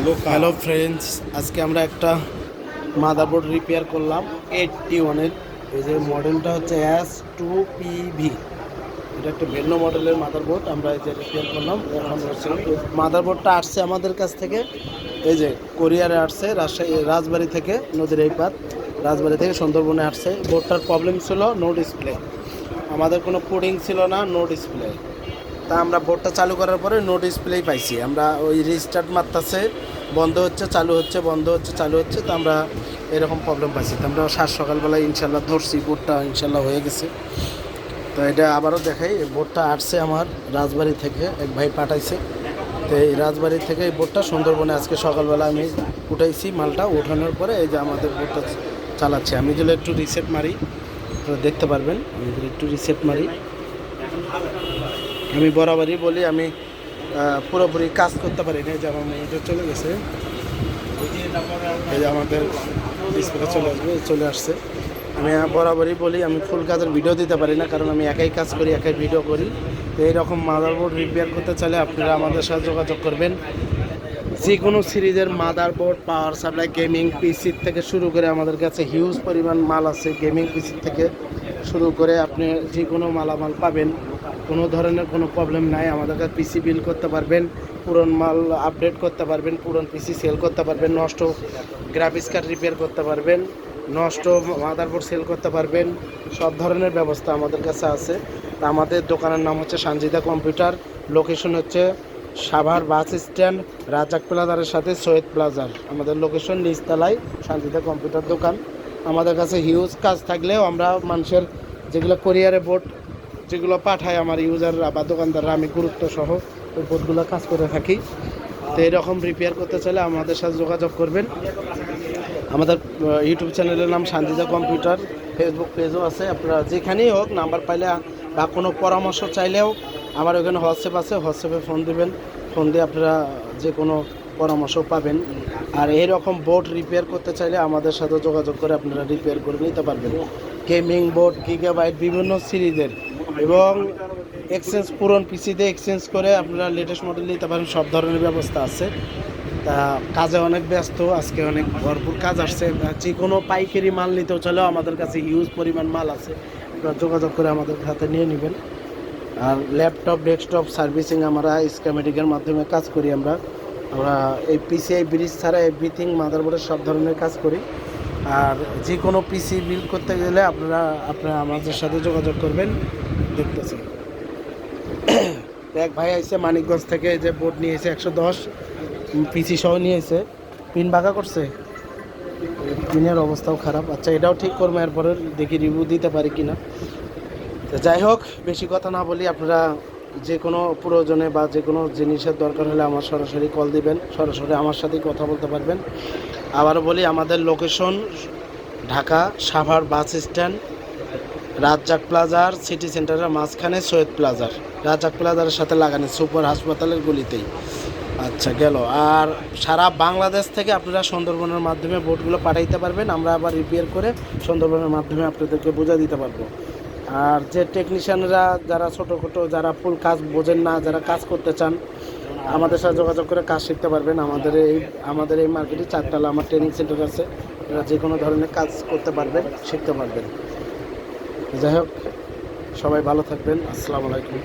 Hello friends, আজকে আমরা একটা মাদারবোর্ড রিপেয়ার করলাম 81-এর। এই যে মডেলটা হচ্ছে S2PV। এটা একটা ভিন্ন মডেলের মাদারবোর্ড আমরা এই যে রিপেয়ার করলাম। এখন হচ্ছে মাদারবোর্ডটা আসছে আমাদের কাছ থেকে, এই যে কোরিয়ারে আসছে, রাজবাড়ি থেকে, নদীর এই পার রাজবাড়ি থেকে সুন্দরবনে আসছে। বোর্ডটার প্রবলেম ছিল নো ডিসপ্লে, আমাদের কোনো কোডিং ছিল না, নো ডিসপ্লে। তা আমরা বোর্ডটা চালু করার পরে নো ডিসপ্লেই পাইছি। আমরা ওই রিস্টার্ট মারতেছে, বন্ধ হচ্ছে, চালু হচ্ছে, বন্ধ হচ্ছে, চালু হচ্ছে। তো আমরা এরকম প্রবলেম পাইছি। তো আমরা সকালবেলায় ইনশাল্লাহ ধরছি, বোর্ডটা ইনশাল্লাহ হয়ে গেছে। তো এটা আবারও দেখাই, বোর্ডটা আসছে আমার রাজবাড়ি থেকে, এক ভাই পাঠাইছে। তো এই রাজবাড়ি থেকে এই বোর্ডটা সুন্দরবনে আজকে সকালবেলা আমি উঠাইছি। মালটা উঠানোর পরে এই যে আমাদের বোর্ডটা চালাচ্ছে। আমি যদি একটু রিসেট মারি তো দেখতে পারবেন। আমি যদি একটু রিসেট মারি, আমি বরাবরই বলি আমি পুরোপুরি কাজ করতে পারি না। যে আমার মনিটর চলে গেছে, এই যে আমাদের ডিসপ্লে চলে আসছে। আমি বরাবরই বলি আমি ফুল কাজের ভিডিও দিতে পারি না, কারণ আমি একাই কাজ করি, একাই ভিডিও করি। তো এইরকম মাদারবোর্ড রিপেয়ার করতে চাইলে আপনারা আমাদের সাথে যোগাযোগ করবেন। যে কোনো সিরিজের মাদারবোর্ড, পাওয়ার সাপ্লাই, গেমিং পিসির থেকে শুরু করে আমাদের কাছে হিউজ পরিমাণ মাল আছে। গেমিং পিসির থেকে শুরু করে আপনি যে কোনো মালামাল পাবেন, কোনো ধরনের কোনো প্রবলেম নাই। আমাদের কাছে পিসি বিল করতে পারবেন, পুরনো মাল আপডেট করতে পারবেন, পুরনো পিসি সেল করতে পারবেন, নষ্ট গ্রাফিক্স কার্ড রিপেয়ার করতে পারবেন, নষ্ট মাদারবোর্ড সেল করতে পারবেন। সব ধরনের ব্যবস্থা আমাদের কাছে আছে। আমাদের দোকানের নাম হচ্ছে সানজিদা কম্পিউটার। লোকেশন হচ্ছে সাভার বাস স্ট্যান্ড, রাজাক প্লাজারের সাথে সৈয়দ প্লাজার। আমাদের লোকেশন নিচতলায় সানজিদা কম্পিউটার দোকান। আমাদের কাছে হিউজ কাজ থাকলেও আমরা মানুষের যেগুলো কোরিয়ারে বোর্ড যেগুলো পাঠায় আমার ইউজাররা বা দোকানদাররা, আমি গুরুত্ব সহ ওই বোর্ডগুলো কাজ করে থাকি। তো এরকম রিপেয়ার করতে চাইলে আমাদের সাথে যোগাযোগ করবেন। আমাদের ইউটিউব চ্যানেলের নাম সানজিদা কম্পিউটার, ফেসবুক পেজও আছে। আপনারা যেখানেই হোক নাম্বার পাইলে বা কোনো পরামর্শ চাইলেও আমার ওখানে হোয়াটসঅ্যাপ আছে, হোয়াটসঅ্যাপে ফোন দিবেন। ফোন দিয়ে আপনারা যে কোনো পরামর্শ পাবেন। আর এইরকম বোর্ড রিপেয়ার করতে চাইলে আমাদের সাথে যোগাযোগ করে আপনারা রিপেয়ার করে নিতে পারবেন। গেমিং বোর্ড, গিগাবাইট, বিভিন্ন সিরিজের, এবং এক্সচেঞ্জ পুরনো পিসিতে এক্সচেঞ্জ করে আপনারা লেটেস্ট মডেল নিতে পারেন। সব ধরনের ব্যবস্থা আছে। তা কাজে অনেক ব্যস্ত, আজকে অনেক ভরপুর কাজ আসছে। যে কোনো পাইকারি মাল নিতেও চলেও আমাদের কাছে হিউজ পরিমাণ মাল আছে, আপনারা যোগাযোগ করে আমাদের হাতে নিয়ে নেবেন। আর ল্যাপটপ, ডেস্কটপ সার্ভিসিং আমরা স্কিমেটিকের মাধ্যমে কাজ করি। আমরা এই পিসিআই ব্রিজ ছাড়া এভরিথিং মাদারবোর্ডের সব ধরনের কাজ করি। আর যে কোনো পিসি বিল করতে গেলে আপনারা আমাদের সাথে যোগাযোগ করবেন। দেখতেছি এক ভাই আইসে মানিকগঞ্জ থেকে, যে বোর্ড নিয়েছে 110 পিসি সহ নিয়েছে, পিন বাঁকা করছে, পিনের অবস্থাও খারাপ। আচ্ছা, এটাও ঠিক করবো, এরপরে দেখি রিভিউ দিতে পারি কিনা। তো যাই হোক, বেশি কথা না বলি, আপনারা যে কোনো প্রয়োজনে বা যে কোনো জিনিসের দরকার হলে আমার সরাসরি কল দিবেন, সরাসরি আমার সাথেই কথা বলতে পারবেন। আবারও বলি, আমাদের location Dhaka Savar bus stand, Razzak প্লাজার সিটি সেন্টারের মাঝখানে সৈয়দ প্লাজার, রাজ্জাক প্লাজারের সাথে লাগানো সুপার হাসপাতালের গলিতেই। আচ্ছা গেল। আর সারা বাংলাদেশ থেকে আপনারা সুন্দরবনের মাধ্যমে বোটগুলো পাঠাইতে পারবেন। আমরা আবার রিপেয়ার করে সুন্দরবনের মাধ্যমে আপনাদেরকে বোঝা দিতে পারবো। আর যে টেকনিশিয়ানরা যারা ছোটো যারা ফুল কাজ বোঝেন না, যারা কাজ করতে চান, আমাদের সাথে যোগাযোগ করে কাজ শিখতে পারবেন। আমাদের এই মার্কেটে 4 আমার ট্রেনিং সেন্টার আছে। আপনারা যে কোনো ধরনের কাজ করতে পারবেন, শিখতে পারবেন। যাই হোক, সবাই ভালো থাকবেন। আসসালামু আলাইকুম।